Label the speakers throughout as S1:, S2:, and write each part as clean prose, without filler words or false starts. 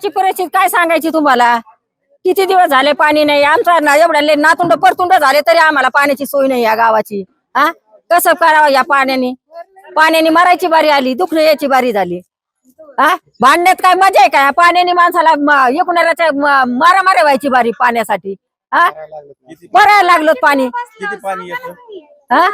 S1: गावाची परिस्थिती काय सांगायची तुम्हाला? किती दिवस झाले पाणी नाही. आमचा एवढा नातुंड परतुंड झाले तरी आम्हाला पाण्याची सोय नाही या गावाची. हा, कसं करावं या पाण्याने मरायची बारी आली, दुखणं यायची बारी झाली. हा, भांडण्यात काय मजा आहे का? पाण्याने माणसाला एकूणाच्या मारामाऱ्या व्हायची बारी पाण्यासाठी. हा, भरायला लागलो पाणी.
S2: किती पाणी येतं?
S1: हा,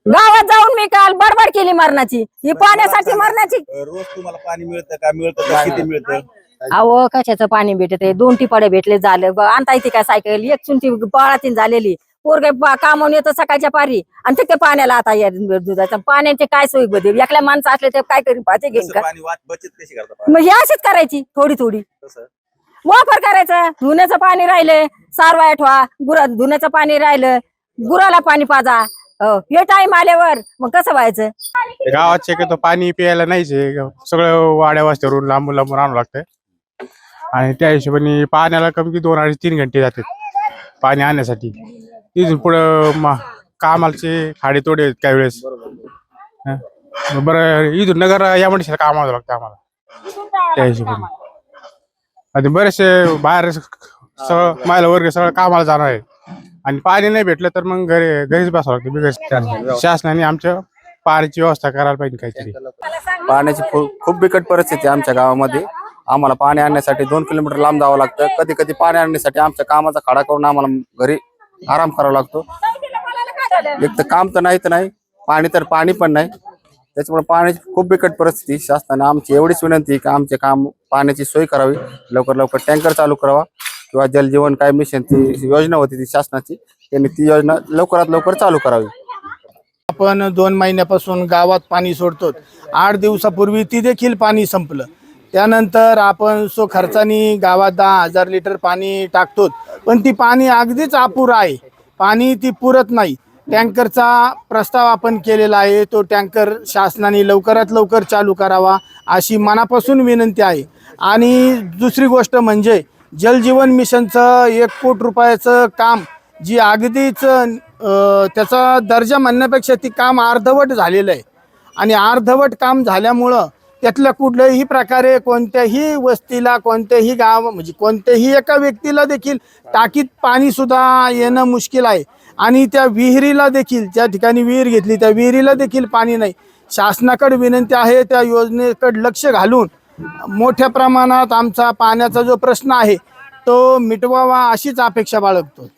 S1: गावात जाऊन मी काल बडबड केली मरणाची. ही पाण्यासाठी मरणाची.
S2: रोज तुम्हाला पाणी मिळतं का? मिळतं का? किती मिळतं?
S1: अहो कशाचं पाणी भेटते? 2 टिपाडे भेटले झालं. आणता येते काय सायकल? एक चुंटी बाळातीन झालेली पोरगे कामावून येतं सकाळच्या पारी आणि तिथे पाण्याला आता दुधाचं पाण्याचे काय सोयी बदल? एकल्या माणसं असले तर काय करी पाहिजे घेईन का?
S2: पाणी बचत कशी करता?
S1: मग ही अशीच करायची थोडी थोडी
S2: कसं?
S1: वापर करायचा. धुण्याचं पाणी राहिलं सारवाय ठेवा, धुण्याचं पाणी राहिलं गुराला पाणी पाजा. हे टाइम आल्यावर मग कसं व्हायचं?
S3: गावात शक्यतो पाणी प्यायला नाहीच आहे. सगळं वाड्या वस्त्यावरून लांबून लांबून आणावं लागतंय आणि त्या हिशोबाने पाण्याला कमी की 2 अडीच 3 घंटे जातात पाणी आणण्यासाठी. तिथून पुढं कामाचे खाडे तोडे आहेत काही वेळेस. बरं इथून नगर या मंडळीला कामावं लागतं आम्हाला त्या हिशोबाने. आणि बरेचसे बाहेर सगळं महिला वर्ग सगळं कामाला जाणार आहे आणि पाणी नाही भेटलं तर मग घरीच बसावं लागतं बिगर. शासनाने आमच्या पाण्याची व्यवस्था करायला पाहिजे काहीतरी.
S4: पाण्याची खूप बिकट परिस्थिती आमच्या गावामध्ये. आम्हाला पाणी आणण्यासाठी 2 किलोमीटर लांब जावं लागतं. कधी कधी पाणी आणण्यासाठी आमच्या कामाचा खाडा करून आम्हाला घरी आराम करावा लागतो. एक तर काम तर नाही पाणी तर पाणी पण नाही. त्याच्यामुळे पाण्याची खूप बिकट परिस्थिती. शासनाने आमची एवढीच विनंती की आमचे काम पाण्याची सोय करावी. लवकर टँकर चालू करावा किंवा जलजीवन काय मिशन ती योजना होती ती शासनाची, त्यांनी ती योजना लवकरात लवकर चालू करावी.
S5: आपण 2 महिन्यापासून गावात पाणी सोडतो. 8 दिवसापूर्वी ती देखील पाणी संपलं. त्यानंतर आपण खर्चानी गावात 10,000 लिटर पाणी टाकतो, पण ती पाणी अगदीच अपुरं आहे. पाणी ती पुरत नाही. टँकरचा प्रस्ताव आपण केलेला आहे. तो टँकर शासनाने लवकरात लवकर चालू करावा अशी मनापासून विनंती आहे. आणि दुसरी गोष्ट म्हणजे जलजीवन मिशनचं 1 कोटी रुपयाचं काम जी अगदीच त्याचा दर्जा म्हणण्यापेक्षा ती काम अर्धवट झालेलं आहे. आणि अर्धवट काम झाल्यामुळं त्यातल्या कुठल्याही प्रकारे कोणत्याही वस्तीला कोणत्याही गाव म्हणजे कोणत्याही एका व्यक्तीला देखील टाकीत पाणी सुद्धा येणं मुश्किल आहे. आणि त्या विहिरीला देखील ज्या ठिकाणी विहीर घेतली त्या विहिरीला देखील पाणी नाही. शासनाकडे विनंती आहे त्या योजनेकडे लक्ष घालून मोठ्या प्रमाणात आमचा पाण्याचा जो प्रश्न आहे तो मिटवावा अशीच अपेक्षा बाळगतो.